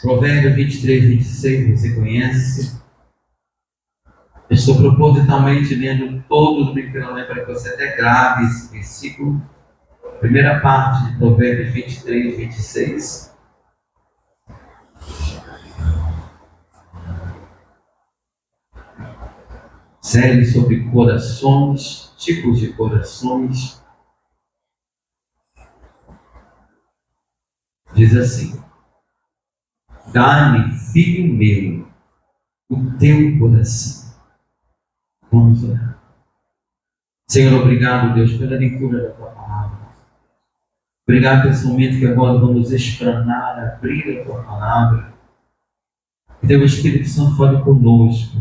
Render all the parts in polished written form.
Provérbios 23, 26, você conhece? Eu estou propositalmente lendo todos os microfones para que você até grave esse versículo. Primeira parte de Provérbios 23, 26. Série sobre corações, tipos de corações. Diz assim: dá-me, filho meu, o teu coração. Vamos orar. Senhor, obrigado, Deus, pela leitura da tua palavra. Obrigado por esse momento que agora vamos explanar, abrir a tua palavra. Que teu Espírito Santo fale conosco.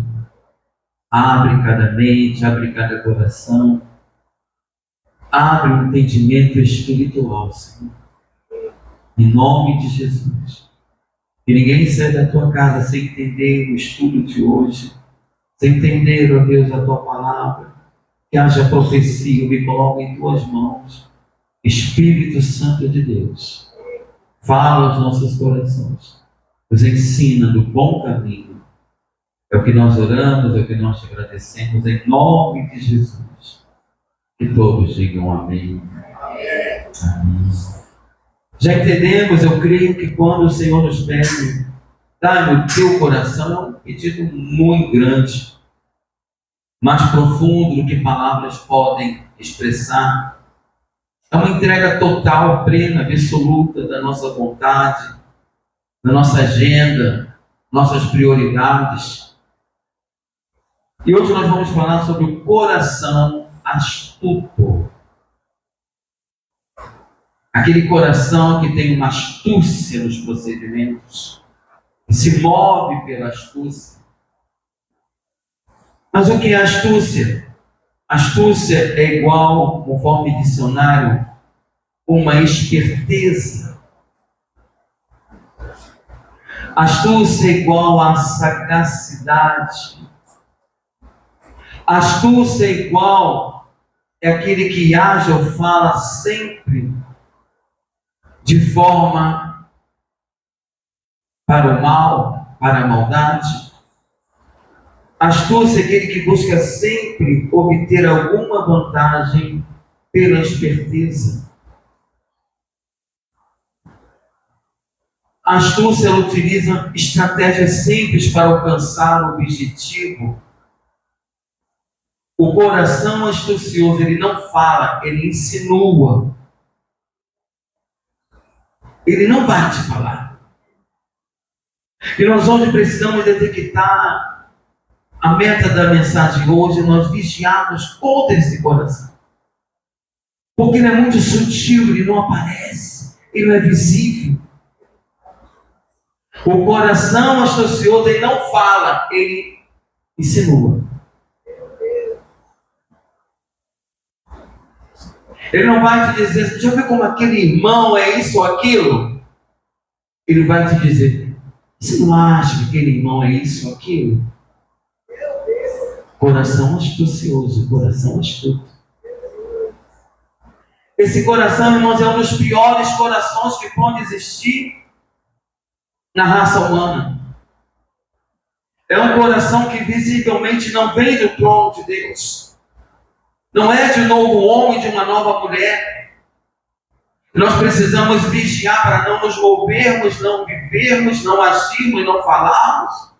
Abre cada mente, abre cada coração. Abre o entendimento espiritual, Senhor. Em nome de Jesus. Que ninguém saia da tua casa sem entender o estudo de hoje, sem entender, ó Deus, a tua palavra. Que haja profecia, eu me coloco em tuas mãos. Espírito Santo de Deus, fala aos nossos corações, nos ensina do bom caminho. É o que nós oramos, é o que nós te agradecemos, em nome de Jesus. Que todos digam amém. Amém. Já entendemos, eu creio que quando o Senhor nos pede, dá-me o teu coração, é um pedido muito grande, mais profundo do que palavras podem expressar. É uma entrega total, plena, absoluta da nossa vontade, da nossa agenda, nossas prioridades. E hoje nós vamos falar sobre o coração astuto. Aquele coração que tem uma astúcia nos procedimentos, que se move pela astúcia. Mas o que é astúcia? Astúcia é igual, conforme dicionário, uma esperteza. Astúcia é igual a sagacidade. Astúcia é igual aquele que age ou fala sempre de forma para o mal, para a maldade. Astúcia é aquele que busca sempre obter alguma vantagem pela esperteza. A astúcia ela utiliza estratégias simples para alcançar o objetivo. O coração astucioso, ele não fala, ele insinua. Ele não vai te falar. E nós hoje precisamos detectar a meta da mensagem hoje, nós vigiarmos contra esse coração. Porque ele é muito sutil, ele não aparece, ele não é visível. O coração astucioso, ele não fala, ele insinua. Ele não vai te dizer, já viu como aquele irmão é isso ou aquilo? Ele vai te dizer, você não acha que aquele irmão é isso ou aquilo? Coração astucioso, coração astuto. Esse coração, irmãos, é um dos piores corações que pode existir na raça humana. É um coração que visivelmente não vem do trono de Deus. Não é de um novo homem, de uma nova mulher. Nós precisamos vigiar para não nos movermos, não vivermos, não agirmos, não falarmos,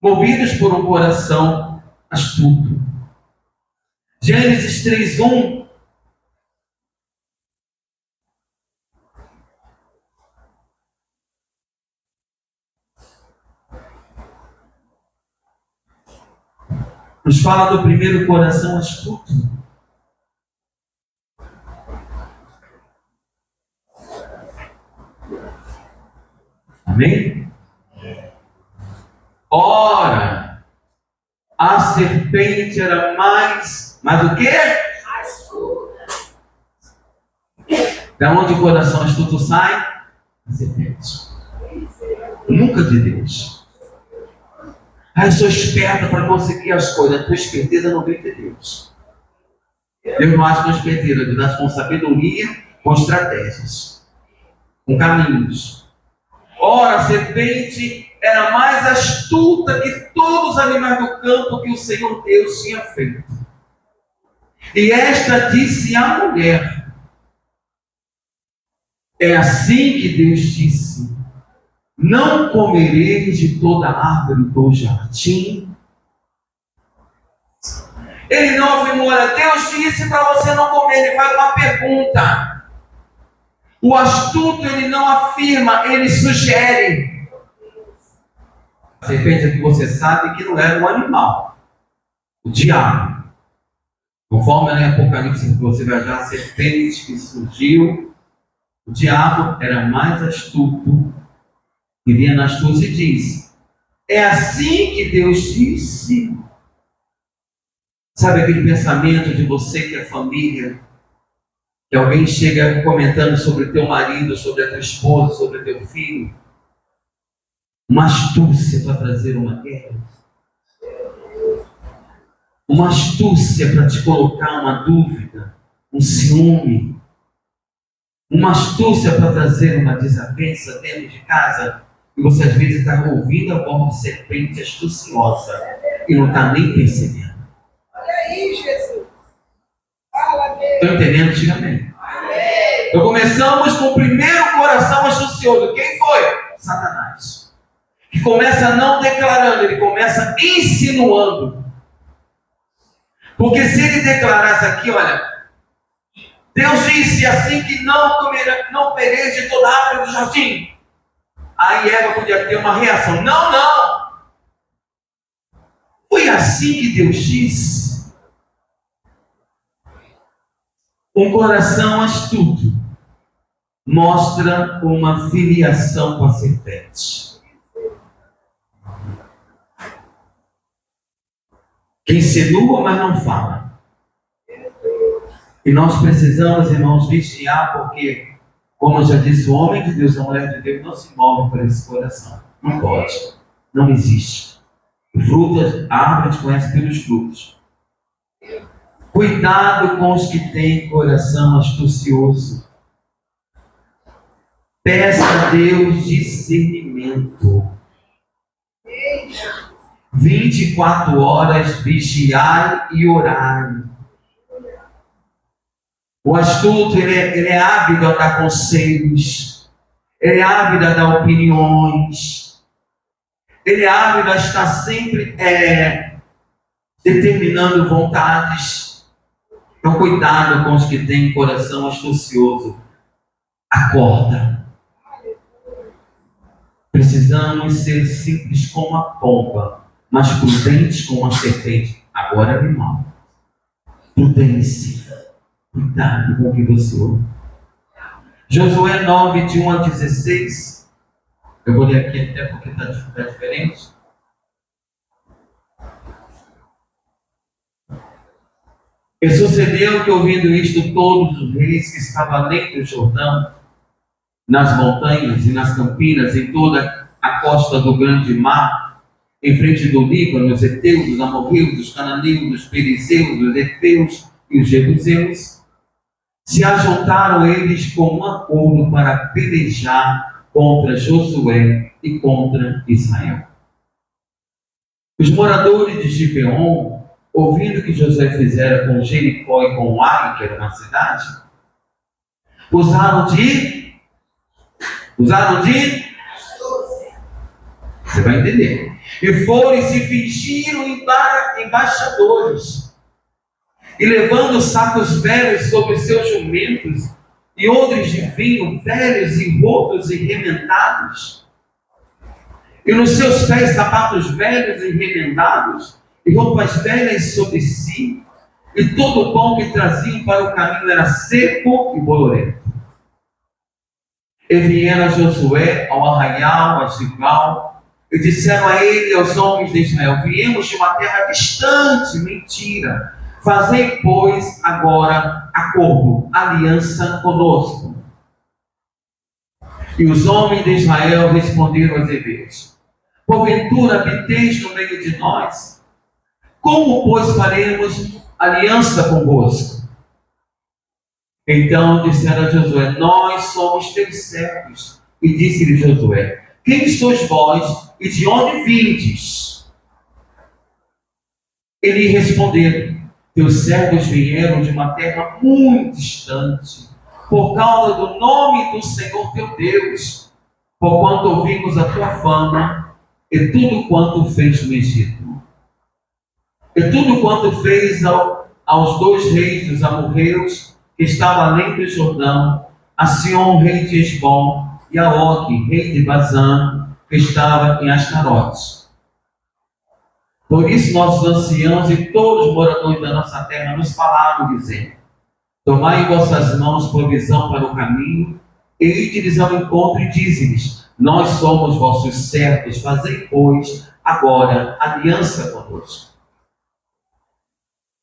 movidos por um coração astuto. Gênesis 3:1. Nos fala do primeiro coração astuto. Amém? Ora, a serpente era mais o quê? Astuta. Da onde o coração astuto sai? A serpente. Nunca de Deus. Eu sou esperta para conseguir as coisas. A tua esperteza não vem de Deus. Deus não acha com esperteza, Deus acha com sabedoria, com estratégias, com caminhos. Ora, a serpente era mais astuta que todos os animais do campo que o Senhor Deus tinha feito. E esta disse à mulher: é assim que Deus disse: não comereis de toda árvore do jardim. Ele não afirmou: olha, Deus disse para você não comer. Ele faz uma pergunta. O astuto, ele não afirma, ele sugere. A serpente é que você sabe que não era um animal, o diabo. Conforme em Apocalipse você vai ver a serpente que surgiu, o diabo era mais astuto, que vinha na astúcia e diz: é assim que Deus disse. Sabe aquele pensamento de você que é família, que alguém chega comentando sobre teu marido, sobre a tua esposa, sobre teu filho? Uma astúcia para trazer uma guerra. Uma astúcia para te colocar uma dúvida, um ciúme. Uma astúcia para trazer uma desavença dentro de casa. E você às vezes está ouvindo a voz de serpente astuciosa e não está nem percebendo. Olha aí, Jesus. Fala, Deus. Estão entendendo? Diga amém. Então começamos com o primeiro coração astucioso. Quem foi? Satanás. Que começa não declarando, ele começa insinuando. Porque se ele declarasse aqui, olha, Deus disse assim que não comereis de toda árvore do jardim. Aí Eva podia ter uma reação: não, não. Foi assim que Deus disse. Um coração astuto mostra uma filiação com a serpente. Que insinua, mas não fala. E nós precisamos, irmãos, vigiar, porque, como eu já disse, o homem de Deus, a mulher de Deus, não se move por esse coração. Não pode. Não existe. Frutas, a árvore te conhece pelos frutos. Cuidado com os que têm coração astucioso. Peça a Deus discernimento. 24 horas vigiai e orai. O astuto, ele é ávido a dar conselhos. Ele é ávido a dar opiniões. Ele é ávido a estar sempre determinando vontades. Então, cuidado com os que têm coração astucioso. Acorda. Precisamos ser simples como a pomba, mas prudentes como a serpente. Agora, animal. Prudência. Cuidado com o que você ouve. Josué 9, de 1 a 16. Eu vou ler aqui até porque está diferente. E sucedeu que, ouvindo isto, todos os reis que estavam além do Jordão, nas montanhas e nas campinas, em toda a costa do grande mar, em frente do Líbano, os heteus, os amorreus, os cananeus, os perizeus, os heteus e os jebuseus, se ajuntaram eles com um acordo para pelejar contra Josué e contra Israel. Os moradores de Gibeon, ouvindo que Josué fizera com Jericó e com Ai, que era uma cidade, usaram de você vai entender. E foram e se fingiram embaixadores. E levando sacos velhos sobre seus jumentos e odres de vinho velhos e rotos e remendados. E nos seus pés sapatos velhos e remendados e roupas velhas sobre si. E todo o pão que traziam para o caminho era seco e bolorento. E vieram a Josué ao arraial, a Gilgal, e disseram a ele e aos homens de Israel: viemos de uma terra distante. Mentira. Fazei, pois, agora acordo, aliança conosco. E os homens de Israel responderam aos hebreus: porventura habiteis no meio de nós? Como, pois, faremos aliança convosco? Então disseram a Josué: nós somos teus servos. E disse-lhe Josué: quem sois vós e de onde vindes? Ele respondeu: teus servos vieram de uma terra muito distante, por causa do nome do Senhor teu Deus, porquanto ouvimos a tua fama e tudo quanto fez no Egito. E tudo quanto fez aos 2 reis dos amorreus, que estavam além do Jordão, a Sion, rei de Esbom, e a Og, rei de Bazã, que estava em Astarote. Por isso nossos anciãos e todos os moradores da nossa terra nos falaram, dizendo: tomai em vossas mãos provisão para o caminho, e ide-lhes ao encontro e dize-lhes: nós somos vossos servos, fazei, pois, agora aliança conosco.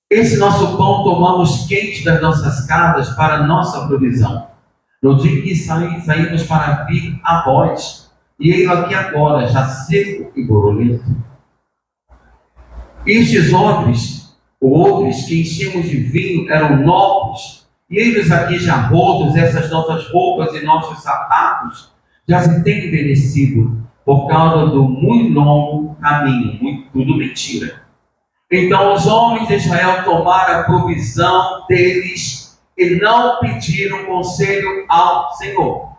Esse nosso pão tomamos quente das nossas casas para nossa provisão. No dia que saímos para vir a vós, e ele aqui agora, já seco e borbolento. Estes odres que enchemos de vinho eram novos, e eles aqui já rotos, essas nossas roupas e nossos sapatos já se têm envelhecido, por causa do muito longo caminho, tudo mentira. Então os homens de Israel tomaram a provisão deles e não pediram conselho ao Senhor.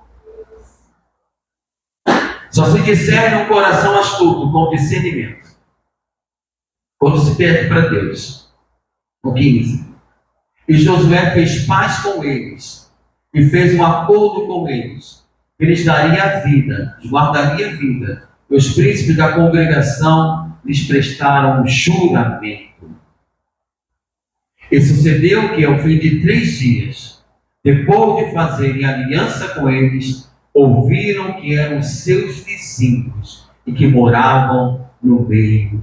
Só se discerne um coração astuto, com discernimento, quando se perde para Deus. O 15. E Josué fez paz com eles, e fez um acordo com eles. Ele lhes daria a vida, lhes guardaria a vida. E os príncipes da congregação lhes prestaram um juramento. E sucedeu que, ao fim de 3 dias, depois de fazerem aliança com eles, ouviram que eram seus vizinhos e que moravam no meio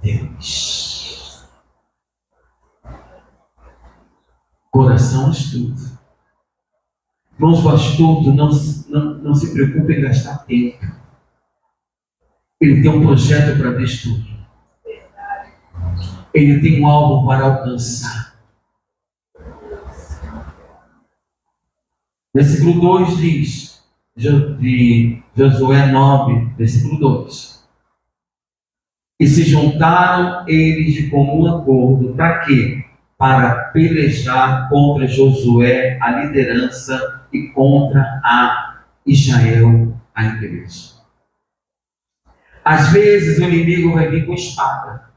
deles. Coração astuto. Irmãos, o astuto não se preocupe em gastar tempo. Ele tem um projeto para destruir. Ele tem um alvo para alcançar. Versículo 2 diz, de Josué 9, versículo 2. E se juntaram eles de comum acordo, para quê? Para pelejar contra Josué, a liderança, e contra a Israel, a igreja. Às vezes o inimigo vai vir com espada.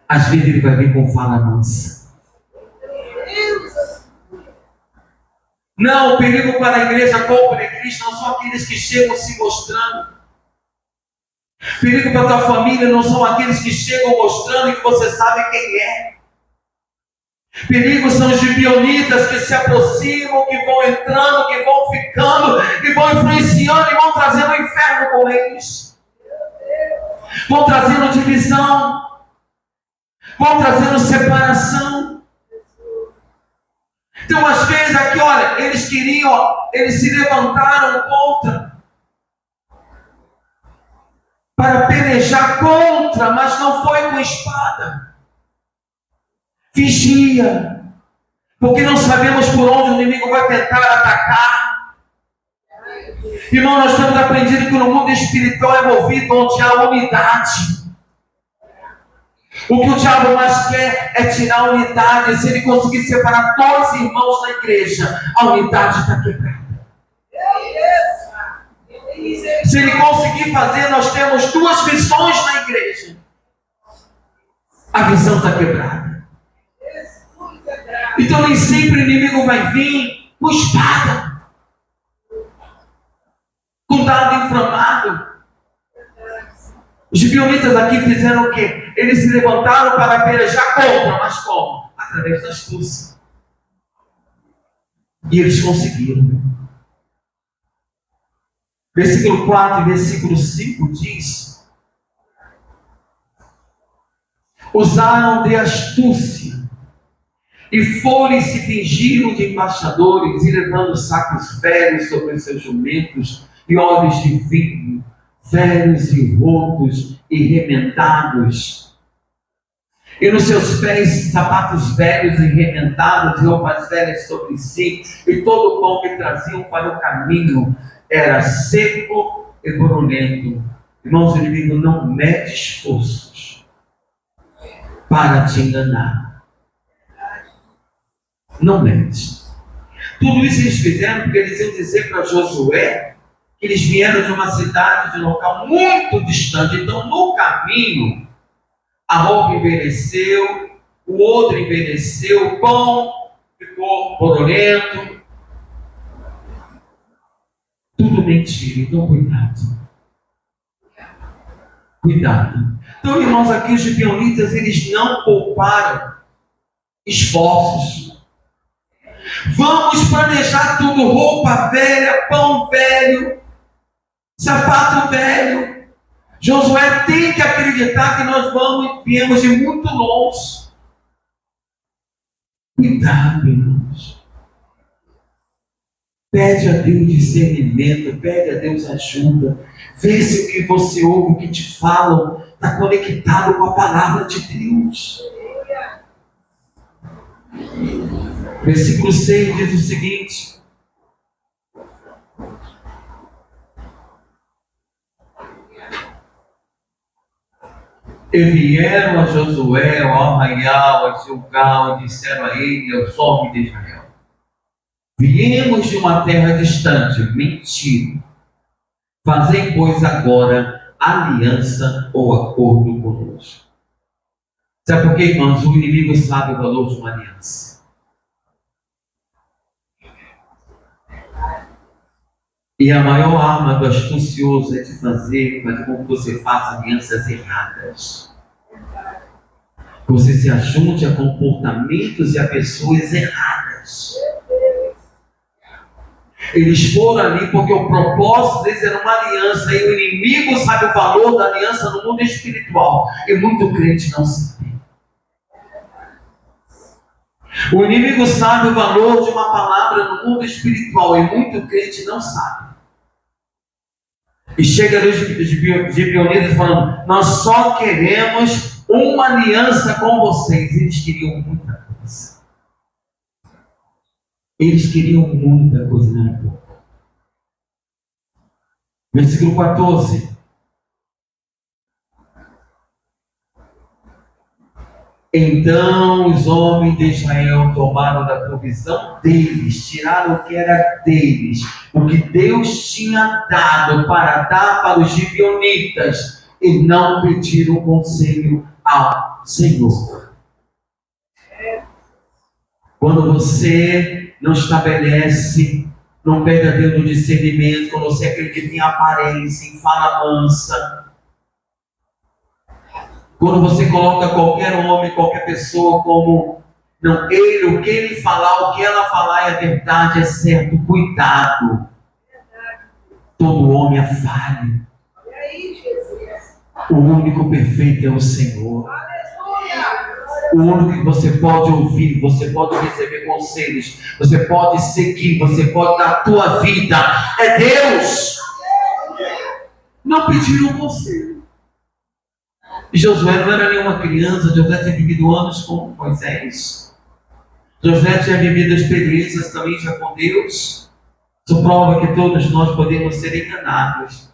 Às vezes ele vai vir com fala mansa. Não, o perigo para a igreja corpo de Cristo não são aqueles que chegam se mostrando. O perigo para a tua família não são aqueles que chegam mostrando que você sabe quem é. Perigo são os gibeonitas que se aproximam, que vão entrando, que vão ficando, que vão influenciando e vão trazendo o inferno com eles. Vão trazendo divisão, vão trazendo separação. Então, às vezes, aqui, olha, eles se levantaram contra, para pelejar contra, mas não foi com espada. Vigia, porque não sabemos por onde o inimigo vai tentar atacar. Irmão, nós temos aprendido que no mundo espiritual é movido onde há unidade. O que o diabo mais quer é tirar a unidade. Se ele conseguir separar 2 irmãos da igreja, a unidade está quebrada. Se ele conseguir fazer, nós temos 2 visões na igreja, a visão está quebrada. Então nem sempre o inimigo vai vir com espada, com dardo inflamado. Os gibeonitas aqui fizeram o quê? Eles se levantaram para pelejar contra, mas como? Através da astúcia. E eles conseguiram. Versículo 4 e versículo 5 diz: usaram de astúcia e foram e se fingiram de embaixadores, e levando sacos velhos sobre os seus jumentos e odres de vinho, velhos e rotos e remendados, e nos seus pés sapatos velhos e remendados e roupas velhas sobre si, e todo o pão que traziam para o caminho era seco e barulhento. Irmãos, o inimigo não mede esforços para te enganar. Não mede. Tudo isso eles fizeram porque eles iam dizer para Josué que eles vieram de uma cidade, de um local muito distante. Então, no caminho, a roupa envelheceu, o outro envelheceu, o pão ficou borolento. Tudo mentira. Então, cuidado. Cuidado. Então, irmãos, aqui os gibeonitas, eles não pouparam esforços. Vamos planejar tudo: roupa velha, pão velho, sapato velho. Josué tem que acreditar que nós viemos de muito longe. Cuidado, irmãos. Pede a Deus discernimento, pede a Deus ajuda. Vê se o que você ouve, o que te falam, está conectado com a palavra de Deus. Versículo 6 diz o seguinte: e vieram a Josué, ao arraial, a Gilgal, e disseram a ele e aos homens de Israel: viemos de uma terra distante. Mentira. Fazei, pois, agora aliança ou acordo conosco. Sabe por quê, irmãos? O inimigo sabe o valor de uma aliança. E a maior arma do astucioso é de fazer com que você faça alianças erradas. Você se ajunte a comportamentos e a pessoas erradas. Eles foram ali porque o propósito deles era uma aliança, e o inimigo sabe o valor da aliança no mundo espiritual, e muito crente não sabe. O inimigo sabe o valor de uma palavra no mundo espiritual, e muito crente não sabe. E chega os gibeonitas falando: nós só queremos uma aliança com vocês. Eles queriam muita coisa. Eles queriam muita coisa, não é pouco. Versículo 14. Então os homens de Israel tomaram da provisão deles, tiraram o que era deles, o que Deus tinha dado para dar para os gibeonitas, e não pediram conselho ao Senhor. Quando você não estabelece, não pede a Deus o discernimento, quando você acredita em aparência, em fala mansa, quando você coloca qualquer homem, qualquer pessoa como, não, ele, o que ele falar, o que ela falar é verdade, é certo. Cuidado. Todo homem é falho. O único perfeito é o Senhor. O único que você pode ouvir, você pode receber conselhos, você pode seguir, você pode dar a tua vida, é Deus. Não pediram conselho. Josué não era nenhuma criança. Josué tinha vivido anos com Moisés. Josué tinha vivido experiências também já com Deus. Isso prova que todos nós podemos ser enganados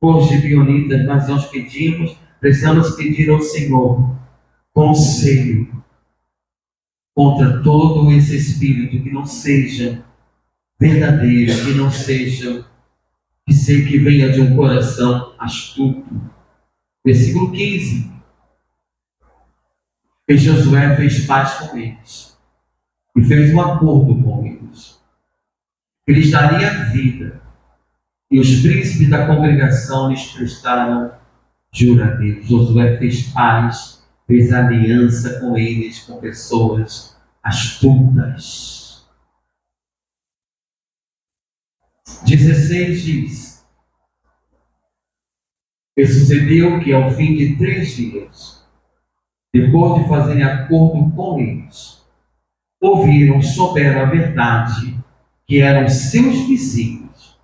por gibeonitas, mas nós precisamos pedir ao Senhor conselho contra todo esse espírito que não seja verdadeiro, que não seja, que venha de um coração astuto. Versículo 15. E Josué fez paz com eles e fez um acordo com eles. Ele lhes daria vida, e os príncipes da congregação lhes prestaram juramento. Josué fez paz, fez aliança com eles, com pessoas astutas. 16 diz: e sucedeu que ao fim de 3 dias, depois de fazerem acordo com eles, souberam a verdade, que eram seus vizinhos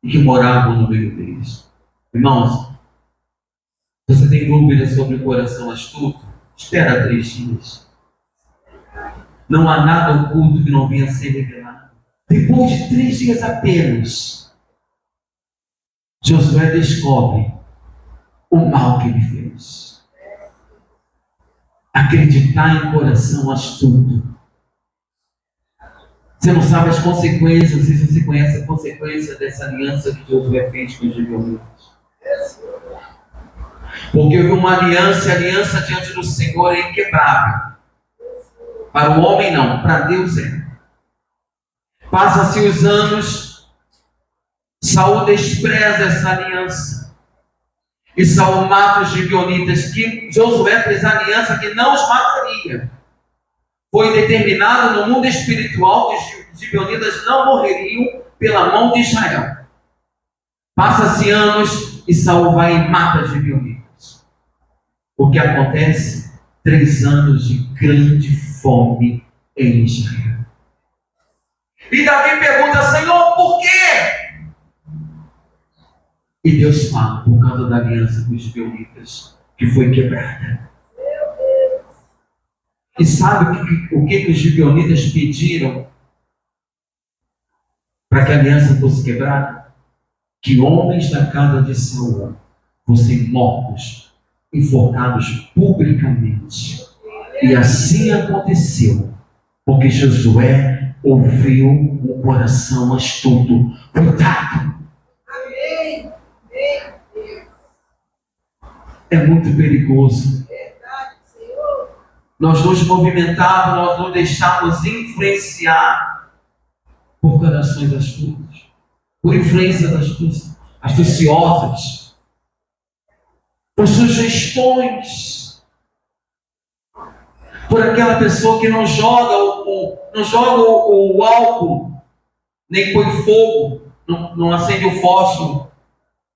e que moravam no meio deles. Irmãos, você tem dúvidas sobre o coração astuto? Espera 3 dias. Não há nada oculto que não venha a ser revelado. Depois de 3 dias apenas, Josué descobre o mal que ele fez. Acreditar em coração astuto. Você não sabe as consequências, se você conhece a consequência dessa aliança que Josué fez com os gibeonitas. Porque houve uma aliança, e a aliança diante do Senhor é inquebrável. Para o homem não, para Deus é. Passa-se os anos, Saul despreza essa aliança. E Saul mata os gibeonitas, que Josué fez aliança que não os mataria. Foi determinado no mundo espiritual que os gibeonitas não morreriam pela mão de Israel. Passa-se anos e Saul vai e mata os gibeonitas. O que acontece? 3 anos de grande fome em Israel. E Davi pergunta: Senhor, por quê? E Deus fala: por causa da aliança com os gibeonitas, que foi quebrada. E sabe o que os gibeonitas pediram para que a aliança fosse quebrada? Que homens da casa de Saul fossem mortos, enforcados publicamente. E assim aconteceu, porque Josué ouviu um coração astuto. Cuidado! Amém. É muito perigoso. Verdade, Senhor. Nós nos movimentarmos, nós nos deixarmos influenciar por corações astutos, por influências astuciosas, por sugestões, por aquela pessoa que não joga o álcool, nem põe fogo, não acende o fósforo,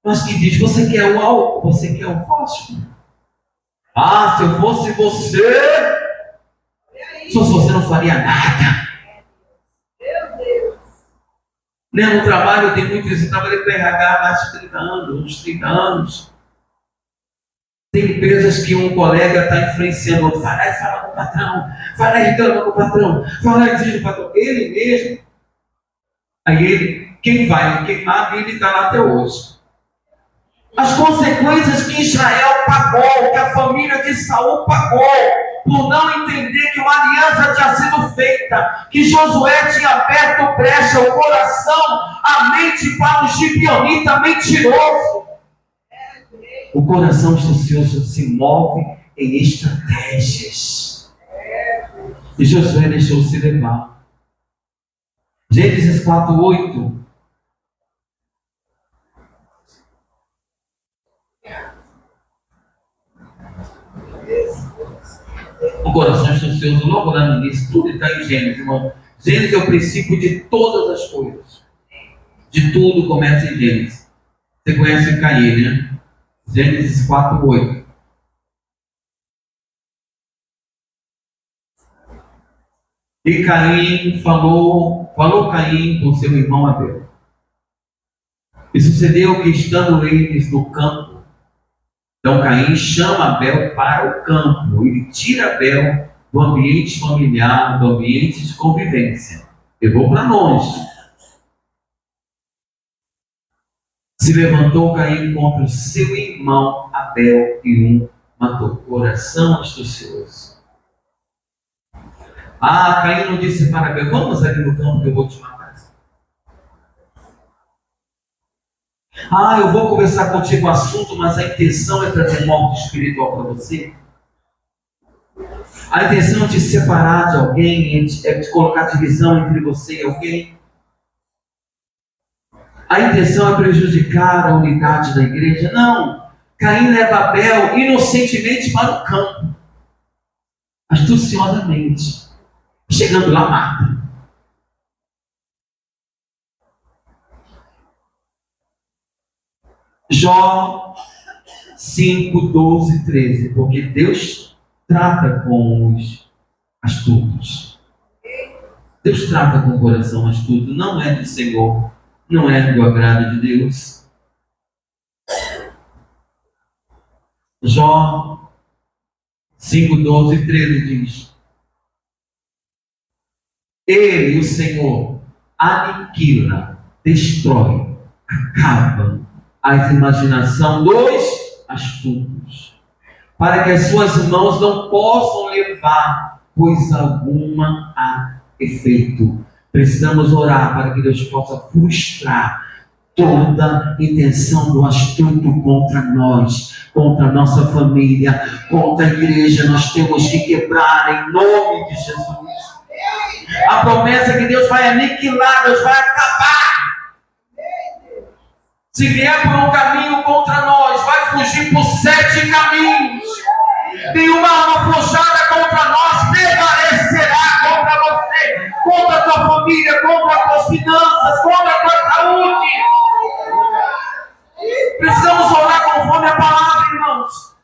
mas que diz: você quer o álcool, você quer o fósforo. Ah, se eu fosse você, se fosse você não faria nada. Meu Deus. No trabalho tem muito isso. Eu trabalhei com RH há mais de 30 anos, uns 30 anos. Tem empresas que um colega está influenciando o outro. Vai lá e fala com o patrão. Vai lá e reclama com o patrão. Vai lá e exige o patrão. Ele mesmo. Aí ele, quem vai queimar, ele está lá até hoje. As consequências que Israel pagou, que a família de Saul pagou, por não entender que uma aliança tinha sido feita, que Josué tinha aberto brecha, o coração, a mente para um gibeonita mentiroso. O coração astucioso se move em estratégias. E Josué deixou-se levar. Gênesis 4:8. O coração astucioso, logo lá no início, tudo está em Gênesis, irmão. Gênesis é o princípio de todas as coisas. De tudo começa em Gênesis. Você conhece Caim, né? Gênesis 4:8. E Caim falou Caim com seu irmão Abel. E sucedeu que, estando eles no campo, então Caim chama Abel para o campo. Ele tira Abel do ambiente familiar, do ambiente de convivência. Levou para longe. Se levantou Caim contra o seu irmão Abel e matou. Coração astucioso. Ah, Caim não disse para Abel: vamos ali no campo que eu vou te matar. Ah, eu vou conversar contigo o assunto, mas a intenção é trazer morte espiritual para você. A intenção é te separar de alguém, é te colocar divisão entre você e alguém. A intenção é prejudicar a unidade da igreja. Não. Caim leva Abel inocentemente para o campo. Astuciosamente. Chegando lá, mata. Jó 5, 12, 13. Porque Deus trata com os astutos. Deus trata com o coração astuto. Não é do Senhor. Não é do agrado de Deus. Jó 5, 12 e 13 diz: Ele, o Senhor, aniquila, destrói, acaba as imaginações dos astutos, para que as suas mãos não possam levar coisa alguma a efeito. Precisamos orar para que Deus possa frustrar toda intenção do astuto contra nós, contra a nossa família, contra a igreja. Nós temos que quebrar em nome de Jesus. A promessa é que Deus vai aniquilar, Deus vai acabar. Se vier por um caminho contra nós, vai fugir por 7 caminhos. Nenhuma arma forjada contra nós prevalecerá contra você, contra a tua família, contra as tuas finanças, contra a tua saúde. Precisamos orar conforme a palavra, irmãos.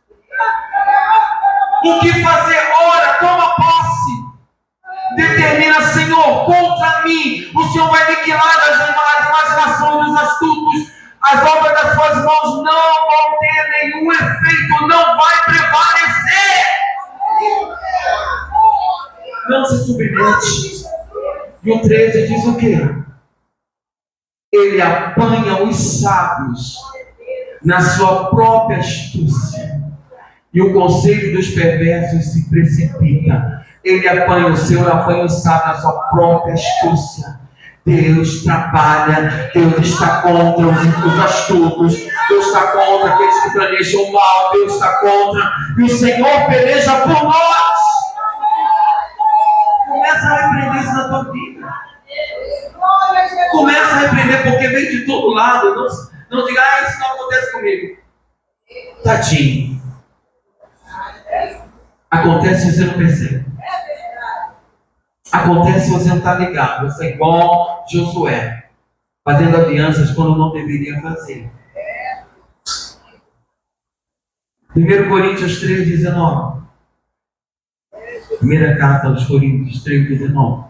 O que fazer? Ora, toma posse. Determina, Senhor, contra mim. O Senhor vai aniquilar as imaginações dos astutos. As obras das suas mãos não vão ter nenhum efeito, não vai prevalecer. Não se submete. E o 13 diz o quê? Ele apanha os sábios na sua própria astúcia, e o conselho dos perversos se precipita. Ele apanha o Senhor, apanha o sábio na sua própria astúcia. Deus trabalha, Deus está contra os astutos, Deus está contra aqueles que planejam o mal, Deus está contra, e o Senhor peleja por nós. Começa a repreender isso na tua vida. Começa a repreender, porque vem de todo lado. Não diga, isso não acontece comigo. Tadinho. Acontece se você não percebe. Acontece se você não está ligado. Você é igual Josué, fazendo alianças quando não deveria fazer. 1 Coríntios 3,19. Primeira carta aos Coríntios 3,19.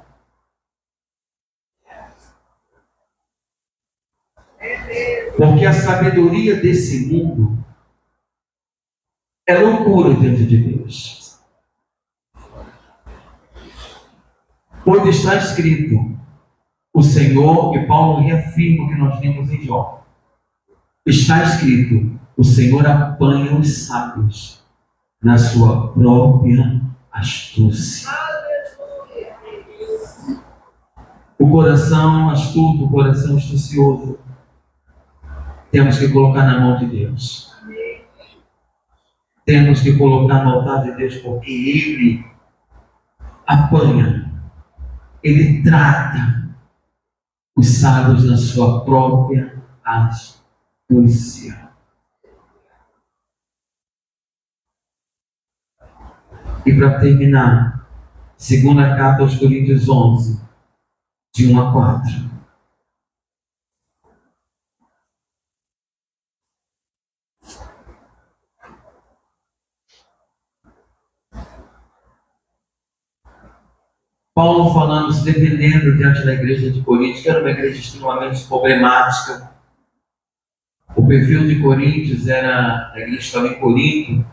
Porque a sabedoria desse mundo é loucura diante de Deus. Pois está escrito, o Senhor, e Paulo reafirma o que nós lemos em Jó. Está escrito, o Senhor apanha os sábios na sua própria astúcia. O coração astuto, o coração astucioso, temos que colocar na mão de Deus. Temos que colocar no altar de Deus, porque Ele apanha, Ele trata os sábios na sua própria astúcia. E para terminar, segunda carta aos Coríntios 11, de 1 a 4. Paulo falando, se defendendo diante da igreja de Corinto, que era uma igreja extremamente problemática. O perfil de Coríntios era, a igreja que estava em Corinto,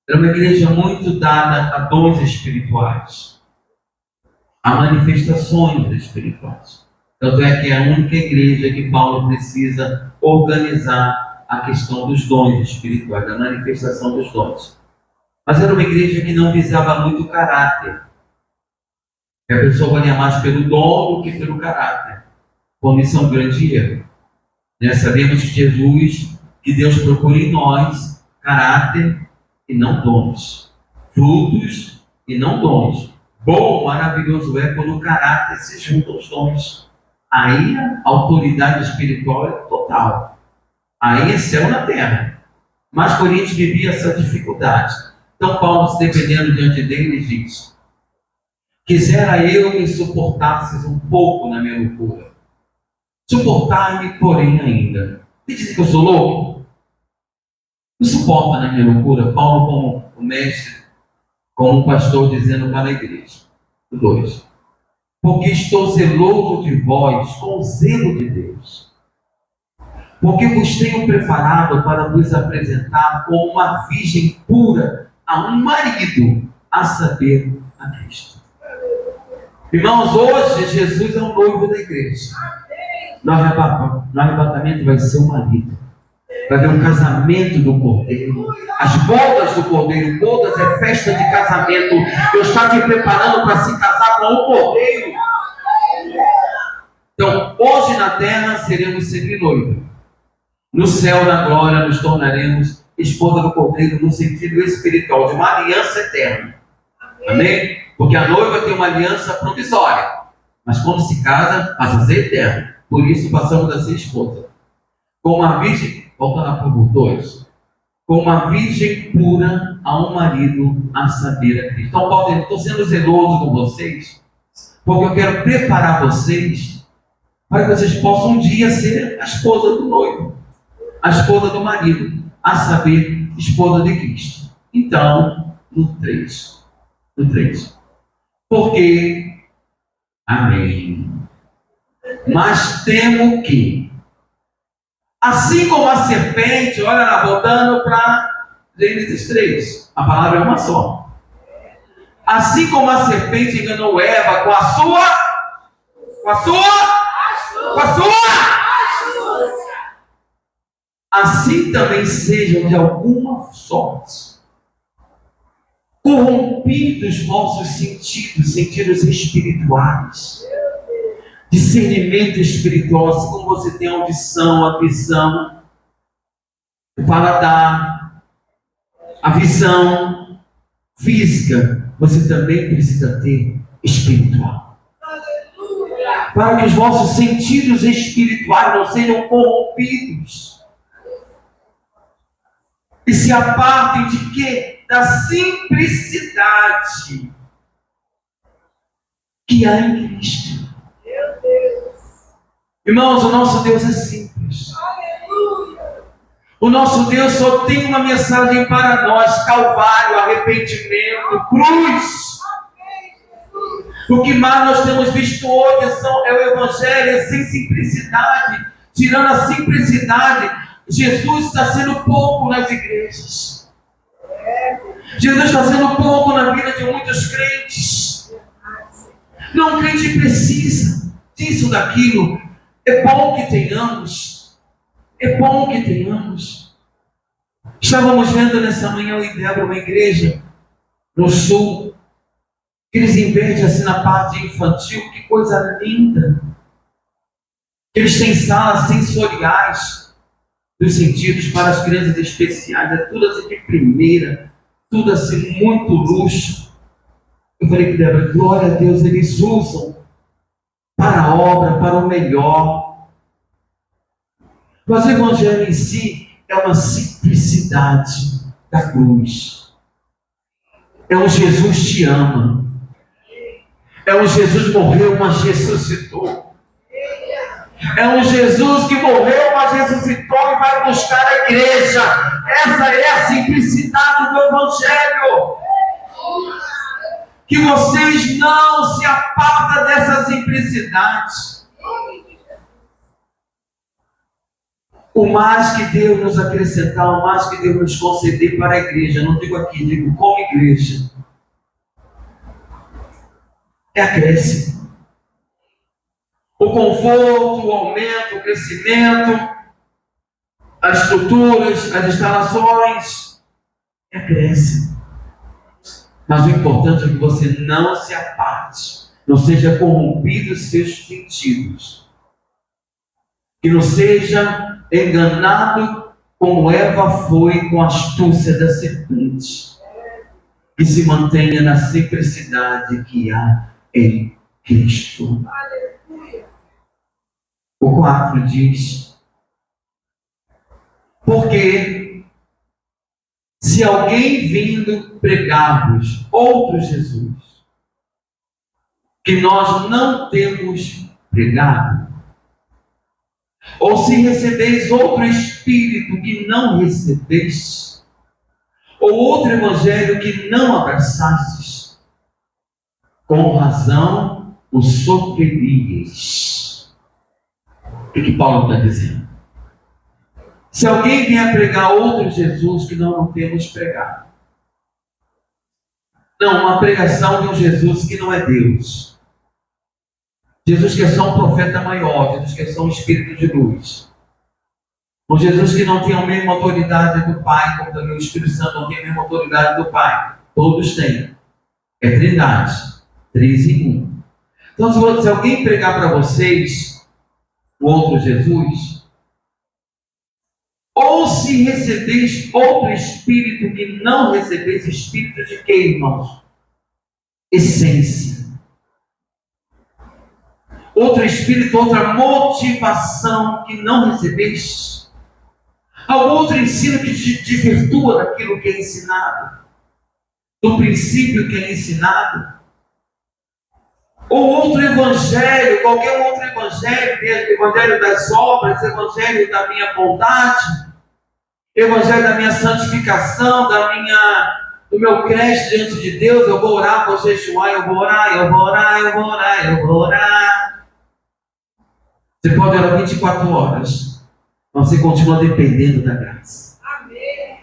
era uma igreja muito dada a dons espirituais, a manifestações espirituais. Tanto é que é a única igreja que Paulo precisa organizar a questão dos dons espirituais, da manifestação dos dons. Mas era uma igreja que não visava muito o caráter. Que a pessoa valia mais pelo dom do que pelo caráter. Como isso é um grande erro. Sabemos que Jesus, que Deus procura em nós caráter e não dons. Frutos e não dons. Bom, maravilhoso é quando o caráter se junta aos dons. Aí a autoridade espiritual é total. Aí é céu na terra. Mas Coríntios vivia essa dificuldade. Então Paulo, se defendendo diante dele, diz: quisera eu me suportasses um pouco na minha loucura. Suportar-me, porém, ainda. Você diz que eu sou louco? Me suporta na minha loucura. Paulo, como o mestre, como um pastor, dizendo para a igreja. 2. Porque estou zeloso de vós com o zelo de Deus. Porque vos tenho preparado para vos apresentar como uma virgem pura a um marido, a saber, a Cristo. Irmãos, hoje Jesus é o noivo da igreja. No arrebatamento vai ser o marido. Vai haver um casamento do Cordeiro. As bodas do Cordeiro. Bodas é festa de casamento. Deus está te preparando para se casar com o Cordeiro. Então, hoje na terra seremos sempre noiva. No céu, na glória, nos tornaremos esposa do Cordeiro no sentido espiritual, de uma aliança eterna. Amém? Porque a noiva tem uma aliança provisória, mas quando se casa, passa a ser eterna. Por isso passamos a ser esposa. Com uma virgem, voltando a pergunta 2, com uma virgem pura a um marido, a saber a Cristo. Então, Paulo, eu estou sendo zeloso com vocês, porque eu quero preparar vocês para que vocês possam um dia ser a esposa do noivo, a esposa do marido, a saber, esposa de Cristo. Então, no 3. Porque, amém. Mas temo que, assim como a serpente, olha lá, voltando para Gênesis 3, a palavra é uma só. Assim como a serpente enganou Eva com a sua, assim também sejam de alguma sorte corrompidos vossos sentidos espirituais, discernimento espiritual, assim como você tem a audição, a visão, o paladar, a visão física, você também precisa ter espiritual. Para que os vossos sentidos espirituais não sejam corrompidos e se apartem de quê? Da simplicidade que há em Cristo. Meu Deus. Irmãos, o nosso Deus é simples. Aleluia. O nosso Deus só tem uma mensagem para nós: Calvário, arrependimento, cruz. O que mais nós temos visto hoje é o Evangelho sem simplicidade. Tirando a simplicidade, Jesus está sendo pouco nas igrejas. Jesus está sendo pouco na vida de muitos crentes. Não, o crente precisa disso, daquilo. É bom que tenhamos. É bom que tenhamos. Estávamos vendo nessa manhã, eu e Débora, uma igreja no sul. Eles investem assim na parte infantil. Que coisa linda. Eles têm salas sensoriais dos sentidos para as crianças especiais. É tudo assim de primeira. Tudo assim, muito luxo. Eu falei que Débora, glória a Deus, eles usam para a obra, para o melhor. Mas o Evangelho em si é uma simplicidade da cruz. É um Jesus te ama. É um Jesus morreu, mas ressuscitou. É um Jesus que morreu, mas ressuscitou e vai buscar a igreja. Essa é a simplicidade do Evangelho. Que vocês não se apartem dessa simplicidade. O mais que Deus nos acrescentar, o mais que Deus nos conceder para a igreja, não digo aqui, digo como igreja, é acréscimo. O conforto, o aumento, o crescimento, as estruturas, as instalações, é acréscimo. Mas o importante é que você não se aparte, não seja corrompido os seus sentidos, que não seja enganado como Eva foi com a astúcia da serpente, que se mantenha na simplicidade que há em Cristo. O 4 diz: porque se alguém vindo pregar-vos outro Jesus, que nós não temos pregado, ou se recebeis outro Espírito que não recebeste, ou outro Evangelho que não abraçastes, com razão o sofreríeis. O que Paulo está dizendo? Se alguém vier pregar outro Jesus que não temos pregado, não, uma pregação de um Jesus que não é Deus, Jesus que é só um profeta maior, Jesus que é só um Espírito de luz, Um Jesus que não tem a mesma autoridade do Pai, como também o Espírito Santo não tem a mesma autoridade do Pai. Todos têm. É Trindade. 3 em 1. Então, se alguém pregar para vocês o outro Jesus, ou se recebeis outro Espírito que não recebeis Espírito de quê, irmãos? Essência. Outro Espírito, outra motivação que não recebeis. Algum outro ensino que te desvirtua daquilo que é ensinado, do princípio que é ensinado, ou outro evangelho, qualquer outro evangelho, evangelho das obras, evangelho da minha bondade, evangelho da minha santificação, do meu crédito diante de Deus. Eu vou orar, vou jejuar, eu vou orar. Você pode orar 24 horas. Mas você continua dependendo da graça. Amém.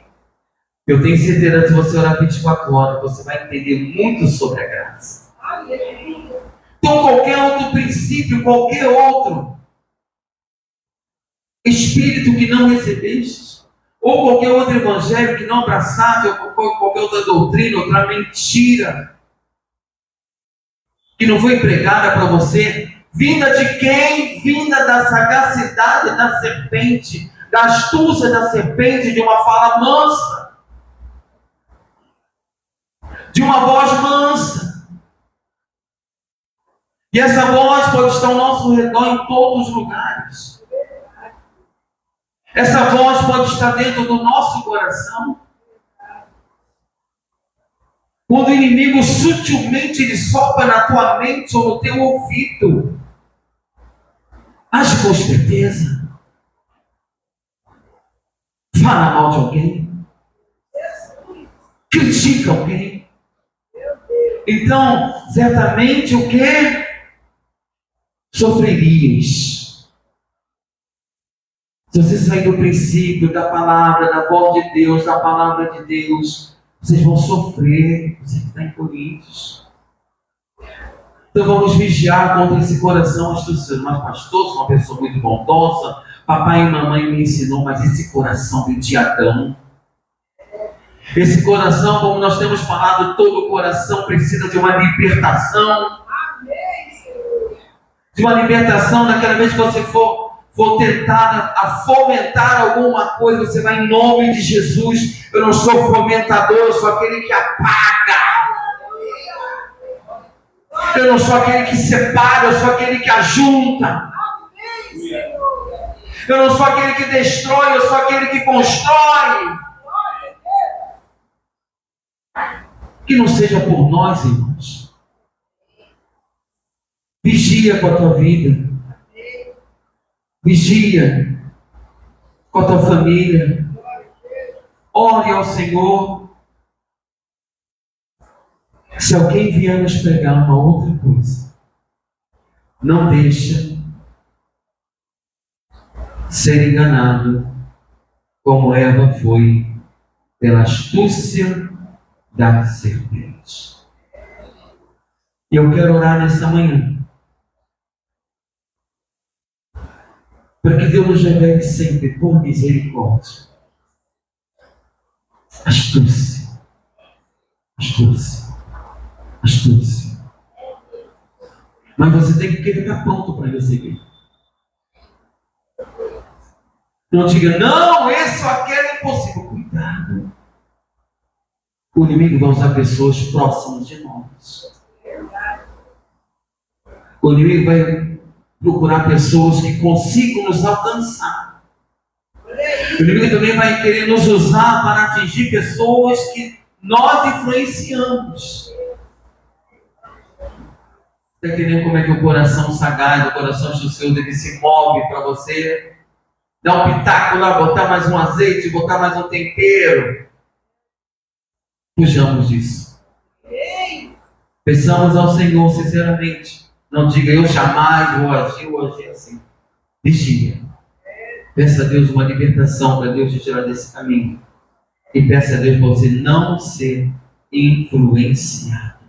Eu tenho certeza que se você orar 24 horas, você vai entender muito sobre a graça. Amém. Então, qualquer outro princípio, qualquer outro Espírito que não recebeste, ou qualquer outro evangelho que não abraçaste, ou qualquer outra doutrina, outra mentira, que não foi pregada para você, vinda de quem? Vinda da sagacidade da serpente, da astúcia da serpente, de uma fala mansa, de uma voz mansa. E essa voz pode estar ao nosso redor em todos os lugares. Essa voz pode estar dentro do nosso coração. Quando o inimigo sutilmente ele sopra na tua mente ou no teu ouvido, age com esperteza. Fala mal de alguém. Critica alguém. Então, certamente o que? Sofrerias. Se você sair do princípio, da palavra, da voz de Deus, da palavra de Deus, vocês vão sofrer. Você que está em Coríntios. Então vamos vigiar contra esse coração astucioso. Mas pastor, sou uma pessoa muito bondosa. Papai e mamãe me ensinou, mas esse coração de Adão. Esse coração, como nós temos falado, todo coração precisa de uma libertação. De uma libertação, daquela vez que você for tentar a fomentar alguma coisa, você vai em nome de Jesus. Eu não sou fomentador, eu sou aquele que apaga. Eu não sou aquele que separa, eu sou aquele que ajunta. Eu não sou aquele que destrói, eu sou aquele que constrói. Que não seja por nós, irmãos. Vigia com a tua vida. Vigia com a tua família. Ore ao Senhor. Se alguém vier nos pregar uma outra coisa, não deixa ser enganado, como Eva foi pela astúcia da serpente. E eu quero orar nessa manhã, para que Deus nos revele sempre, por misericórdia, astúcia, astúcia, astúcia. Mas você tem que ficar pronto para receber. Não diga, não, esse ou aquele é impossível. Cuidado. O inimigo vai usar pessoas próximas de nós. O inimigo vai procurar pessoas que consigam nos alcançar. O inimigo também vai querer nos usar para atingir pessoas que nós influenciamos. Está entendendo como é que o coração sagaz, o coração astucioso, ele se move para você? Dar um pitaco lá, botar mais um azeite, botar mais um tempero. Fujamos disso. Peçamos ao Senhor sinceramente. Não diga, eu jamais vou agir assim. Vigia. Peça a Deus uma libertação para Deus te tirar desse caminho. E peça a Deus para você não ser influenciado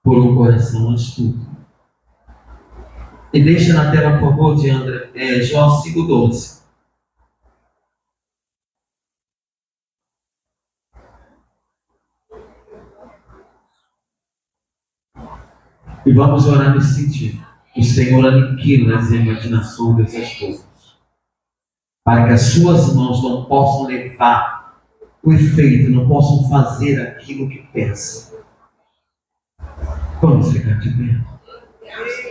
por um coração astuto. E deixa na tela, por favor, de André, Jó 5,12. E vamos orar nesse sentido. O Senhor aniquila as imaginações dessas coisas, para que as suas mãos não possam levar o efeito, não possam fazer aquilo que pensam. Vamos ficar de pé.